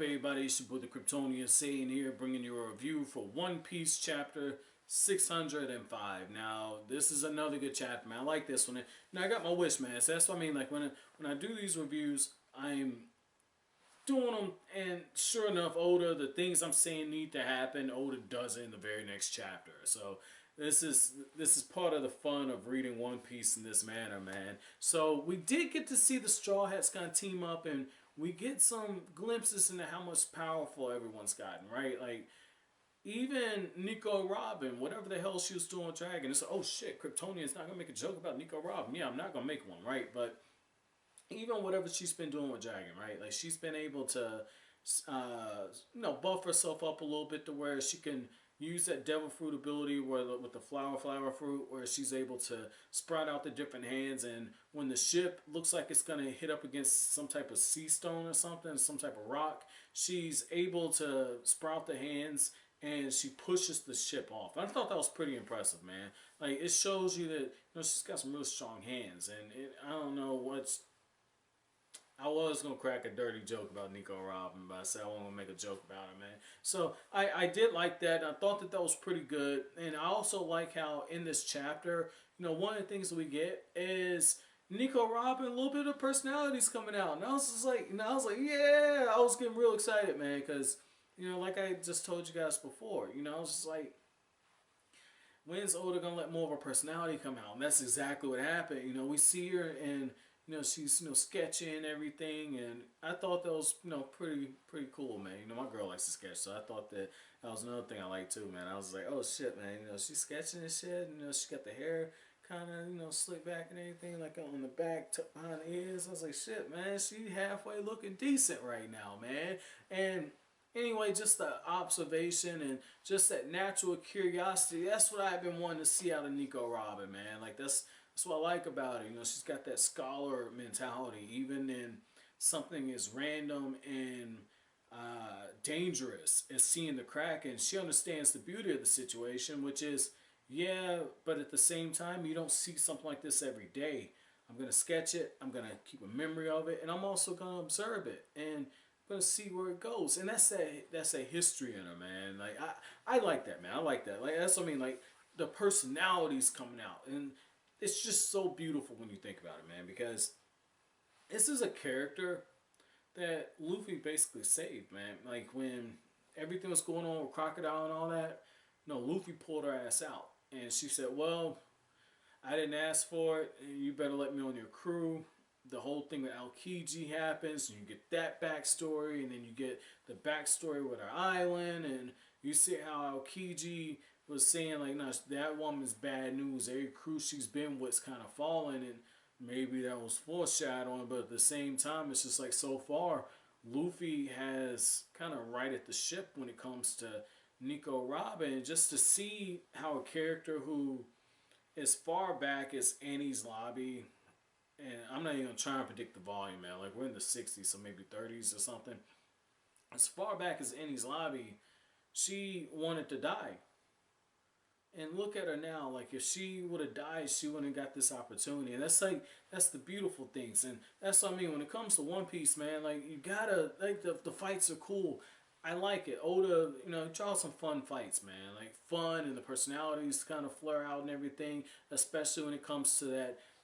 everybody? It's your boy the Kryptonian saying here, bringing you a review for One Piece chapter 605. Now, this is another good chapter, man. I like this one. Now, I got my wish, man. So that's what I mean. Like, when I do these reviews, I'm doing them, and sure enough, Oda, the things I'm saying need to happen, Oda does it in the very next chapter. So this is part of the fun of reading One Piece in this manner, man. So we did get to see the Straw Hats kind of team up, and we get some glimpses into how much powerful everyone's gotten, right? Like, even Nico Robin, whatever the hell she was doing with Dragon, it's like, oh shit, Kryptonian's not gonna make a joke about Nico Robin. Yeah, I'm not gonna make one, right? But even whatever she's been doing with Dragon, right? Like, she's been able to, buff herself up a little bit to where she can use that devil fruit ability where with the flower fruit, where she's able to sprout out the different hands, and when the ship looks like it's gonna hit up against some type of sea stone or something, some type of rock, she's able to sprout the hands and she pushes the ship off. I thought that was pretty impressive, man. Like, it shows you that she's got some real strong hands, and I don't know what's. I was gonna crack a dirty joke about Nico Robin, but I said I wasn't gonna make a joke about it, man. So I did like that. I thought that was pretty good, and I also like how in this chapter, one of the things that we get is Nico Robin, a little bit of personality's coming out, and I was just like, yeah, I was getting real excited, man, because like I just told you guys before, I was just like, when's Oda gonna let more of her personality come out? And that's exactly what happened. We see her and she's sketching and everything, and I thought that was pretty cool, man. My girl likes to sketch, so I thought that was another thing I like too, man. I was like, oh shit, man. She's sketching and shit. She got the hair kind of slicked back and everything, like on the back behind the ears. I was like, shit, man. She halfway looking decent right now, man. And anyway, just the observation and just that natural curiosity, that's what I've been wanting to see out of Nico Robin, man. Like, that's what I like about her. She's got that scholar mentality, even in something as random and dangerous as seeing the Kraken. She understands the beauty of the situation, which is, yeah, but at the same time, you don't see something like this every day. I'm going to sketch it, I'm going to keep a memory of it, and I'm also going to observe it, and I'm going to see where it goes. And that's a history in her, man. Like, I like that, man. I like that. Like, that's what I mean, like, the personality's coming out, and it's just so beautiful when you think about it, man, because this is a character that Luffy basically saved, man. Like, when everything was going on with Crocodile and all that, Luffy pulled her ass out. And she said, well, I didn't ask for it. You better let me on your crew. The whole thing with Aokiji happens, and you get that backstory, and then you get the backstory with her island, and you see how Aokiji was saying, like, no, that woman's bad news. Every crew she's been with's kind of fallen, and maybe that was foreshadowing, but at the same time, it's just like, so far, Luffy has kind of righted the ship when it comes to Nico Robin. And just to see how a character who, as far back as Annie's Lobby, and I'm not even trying to predict the volume, man, like, we're in the 60s, so maybe 30s or something. As far back as Annie's Lobby, she wanted to die. And look at her now. Like, if she would have died, she wouldn't have got this opportunity. And that's the beautiful things. And that's what I mean. When it comes to One Piece, man, like, you gotta, like, the fights are cool. I like it. Oda, draw some fun fights, man. Like, fun, and the personalities kind of flare out and everything. Especially when it comes to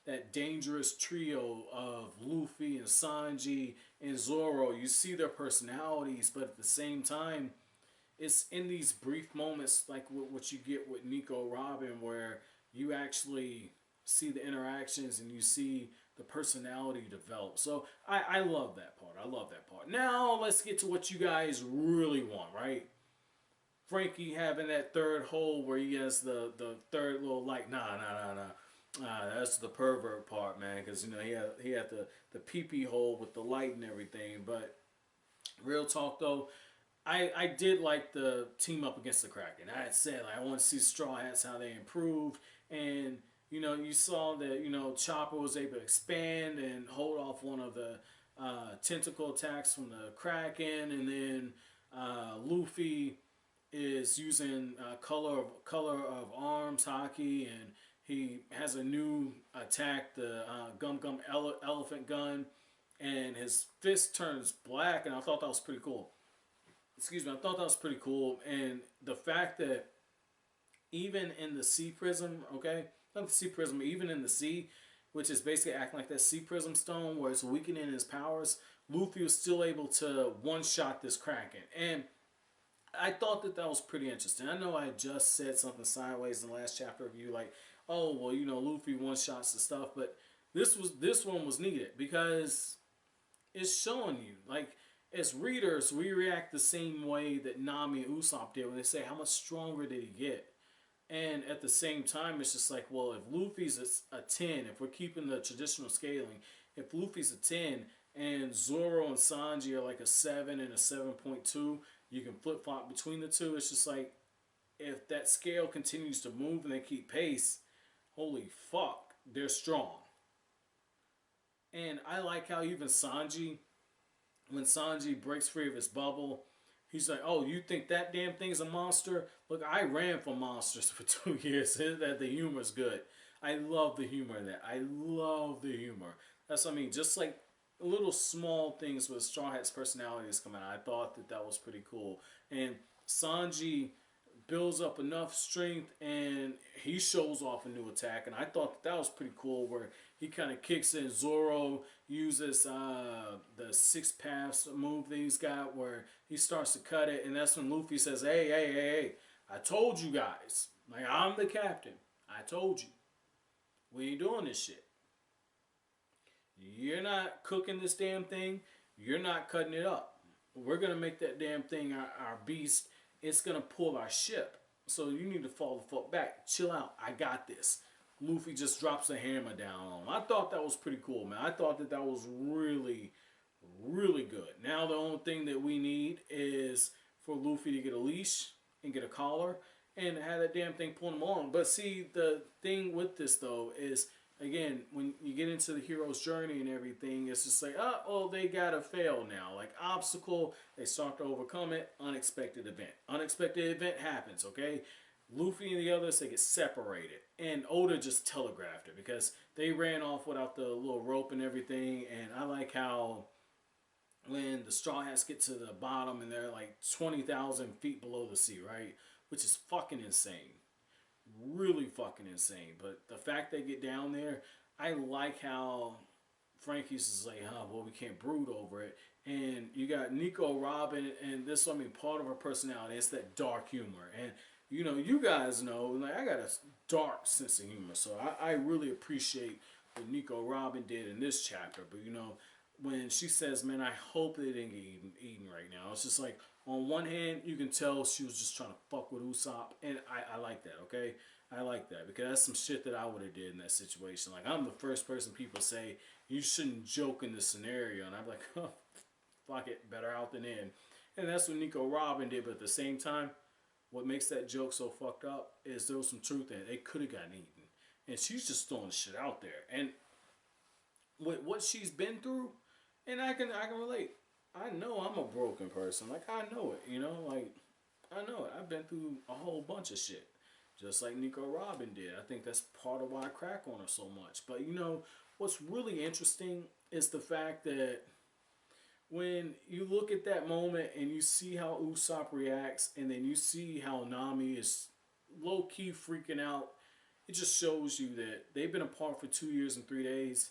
that dangerous trio of Luffy and Sanji and Zoro. You see their personalities, but at the same time, it's in these brief moments like what you get with Nico Robin, where you actually see the interactions and you see the personality develop. So I love that part. I love that part. Now let's get to what you guys really want, right? Franky having that third hole where he has the third little light. Nah. That's the pervert part, man, because he had the pee-pee hole with the light and everything. But real talk though, I did like the team up against the Kraken. I had said, like, I want to see Straw Hats, how they improved. And, you saw that, Chopper was able to expand and hold off one of the tentacle attacks from the Kraken. And then Luffy is using color of arms hockey, and he has a new attack, the Gum Elephant Gun, and his fist turns black, and I thought that was pretty cool. excuse me, I thought that was pretty cool. And the fact that even in the sea prism, okay, not the sea prism, even in the sea, which is basically acting like that sea prism stone where it's weakening his powers, Luffy was still able to one shot this Kraken. And I thought that that was pretty interesting. I know I just said something sideways in the last chapter review, like, oh well, you know, Luffy one shots the stuff, but this one was needed because it's showing you like as readers we react the same way that Nami and Usopp did when they say how much stronger did he get, and at the same time it's just like, well, if Luffy's a 10, if we're keeping the traditional scaling, if Luffy's a 10 and Zoro and Sanji are like a 7 and a 7.2, you can flip flop between the two. It's just like if that scale continues to move and they keep pace, holy fuck, they're strong. And I like how even Sanji, when Sanji breaks free of his bubble, he's like, "Oh, you think that damn thing's a monster? Look, I ran from monsters for 2 years. That the humor's good. I love the humor in that. I love the humor. That's what I mean. Just like little small things with Straw Hat's personalities coming out. I thought that that was pretty cool. And Sanji builds up enough strength and he shows off a new attack, and I thought that, that was pretty cool where he kind of kicks in. Zoro uses the six paths move that he's got where he starts to cut it, and that's when Luffy says, hey, hey, hey, hey, I told you guys, like, I'm the captain, I told you we ain't doing this shit. You're not cooking this damn thing, you're not cutting it up. We're gonna make that damn thing our beast. It's gonna pull our ship. So you need to fall the fuck back. Chill out. I got this. Luffy just drops a hammer down on him. I thought that was pretty cool, man. I thought that that was really, really good. Now the only thing that we need is for Luffy to get a leash and get a collar and have that damn thing pull him on. But see, the thing with this though is, again, when you get into the hero's journey and everything, it's just like, oh, they gotta fail now. Like, obstacle, they start to overcome it. Unexpected event. Unexpected event happens, okay? Luffy and the others, they get separated. And Oda just telegraphed it because they ran off without the little rope and everything. And I like how when the Straw Hats get to the bottom and they're like 20,000 feet below the sea, right? Which is fucking insane. Really fucking insane. But the fact they get down there, I like how Frankie's is like, well, we can't brood over it. And you got Nico Robin, and this, I mean, part of her personality, it's that dark humor. And, you know, you guys know, like, I got a dark sense of humor. So I really appreciate what Nico Robin did in this chapter. But, you know, when she says, man, I hope they didn't get eaten right now. It's just like, on one hand, you can tell she was just trying to fuck with Usopp. And I like that, okay? I like that because that's some shit that I would have did in that situation. Like, I'm the first person people say, you shouldn't joke in this scenario. And I'm like, oh, fuck it, better out than in. And that's what Nico Robin did. But at the same time, what makes that joke so fucked up is there was some truth in it. They could have gotten eaten. And she's just throwing shit out there. And with what she's been through, and I can relate. I know I'm a broken person. Like, I know it, you know? Like, I know it. I've been through a whole bunch of shit. Just like Nico Robin did. I think that's part of why I crack on her so much. But, you know, what's really interesting is the fact that when you look at that moment and you see how Usopp reacts, and then you see how Nami is low-key freaking out, it just shows you that they've been apart for 2 years and 3 days.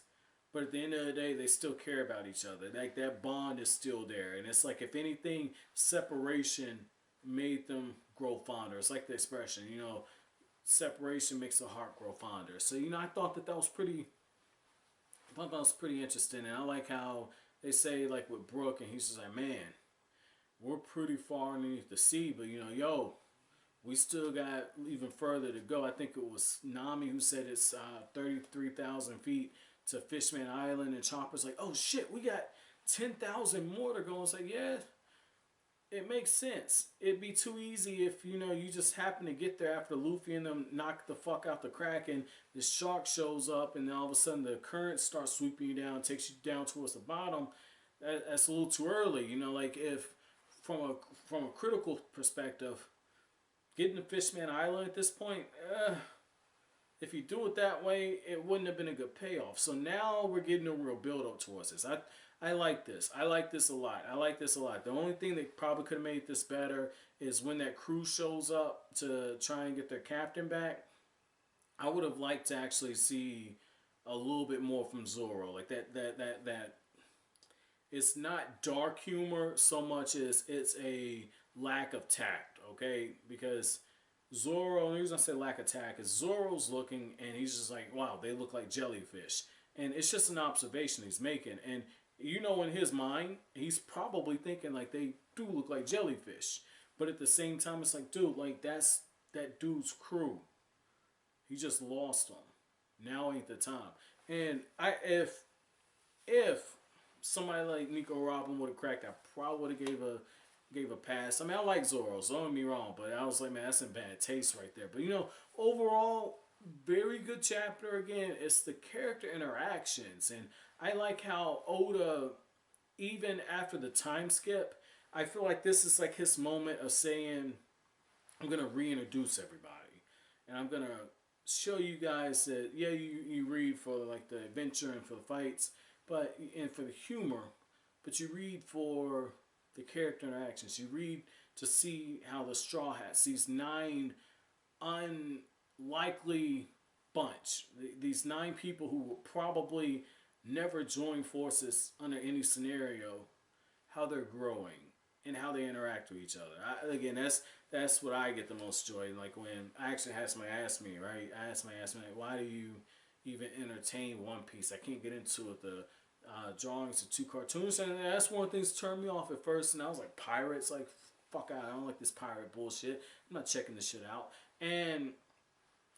But at the end of the day, they still care about each other. Like, that bond is still there. And it's like, if anything, separation made them grow fonder. It's like the expression, you know, separation makes the heart grow fonder. So, you know, I thought that was pretty interesting. And I like how they say, like, with Brook, and he's just like, man, we're pretty far underneath the sea, but, you know, yo, we still got even further to go. I think it was Nami who said it's 33,000 feet to Fishman Island, and Chopper's like, oh shit, we got 10,000 more to go. It's like, yeah, it makes sense. It'd be too easy if, you know, you just happen to get there after Luffy and them knock the fuck out the Kraken, the shark shows up, and then all of a sudden the current starts sweeping you down, takes you down towards the bottom. That's a little too early, you know. Like, if from a critical perspective, getting to Fishman Island at this point, if you do it that way, it wouldn't have been a good payoff. So now we're getting a real build up towards this. I like this. I like this a lot. I like this a lot. The only thing that probably could have made this better is when that crew shows up to try and get their captain back. I would have liked to actually see a little bit more from Zoro. Like that it's not dark humor so much as it's a lack of tact, okay? Because Zoro, the reason I say lack of tact is Zoro's looking and he's just like, wow, they look like jellyfish. And it's just an observation he's making. And you know, in his mind, he's probably thinking like they do look like jellyfish. But at the same time, it's like, dude, like that's that dude's crew. He just lost them. Now ain't the time. And if somebody like Nico Robin would have cracked, I probably would have gave a pass. I mean, I like Zoro, so don't get me wrong, but I was like, man, that's in bad taste right there. But you know, overall, very good chapter. Again, it's the character interactions, and I like how Oda, even after the time skip, I feel like this is like his moment of saying, I'm gonna reintroduce everybody, and I'm gonna show you guys that yeah, you read for like the adventure and for the fights, but and for the humor, but you read for the character interactions. You read to see how the Straw Hats, these 9 unlikely bunch, these 9 people who will probably never join forces under any scenario, how they're growing and how they interact with each other. Again, that's what I get the most joy. Like when I actually had somebody ask me, right? I asked somebody, like, why do you even entertain One Piece? I can't get into it. The drawings of 2 cartoons, and that's one of the things that turned me off at first. And I was like, pirates, like, fuck out. I don't like this pirate bullshit. I'm not checking this shit out. And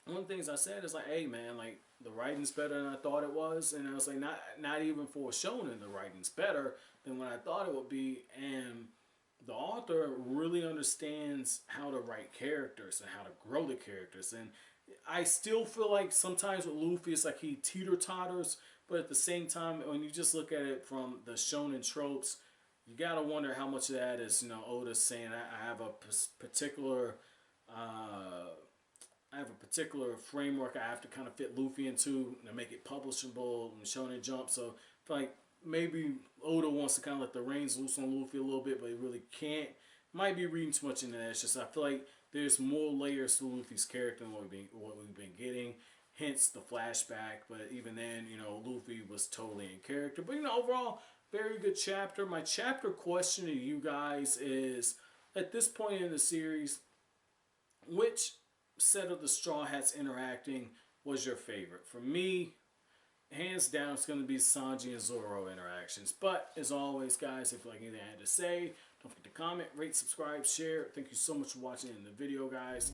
one of the things I said is like, hey man, like the writing's better than I thought it was, and I was like, not even for a shonen, the writing's better than what I thought it would be, and the author really understands how to write characters and how to grow the characters. And I still feel like sometimes with Luffy, it's like he teeter-totters, but at the same time, when you just look at it from the shonen tropes, you gotta wonder how much of that is, you know, Oda saying, I have a particular framework I have to kind of fit Luffy into to make it publishable and Shonen Jump. So I feel like maybe Oda wants to kind of let the reins loose on Luffy a little bit, but he really can't. Might be reading too much into that. It's just I feel like there's more layers to Luffy's character than what we've been getting. Hence the flashback. But even then, you know, Luffy was totally in character. But you know, overall, very good chapter. My chapter question to you guys is, at this point in the series, which set of the Straw Hats interacting was your favorite? For me, hands down, it's going to be Sanji and Zoro interactions. But as always, guys, if you like anything I had to say, don't forget to comment, rate, subscribe, share. Thank you so much for watching the video, guys.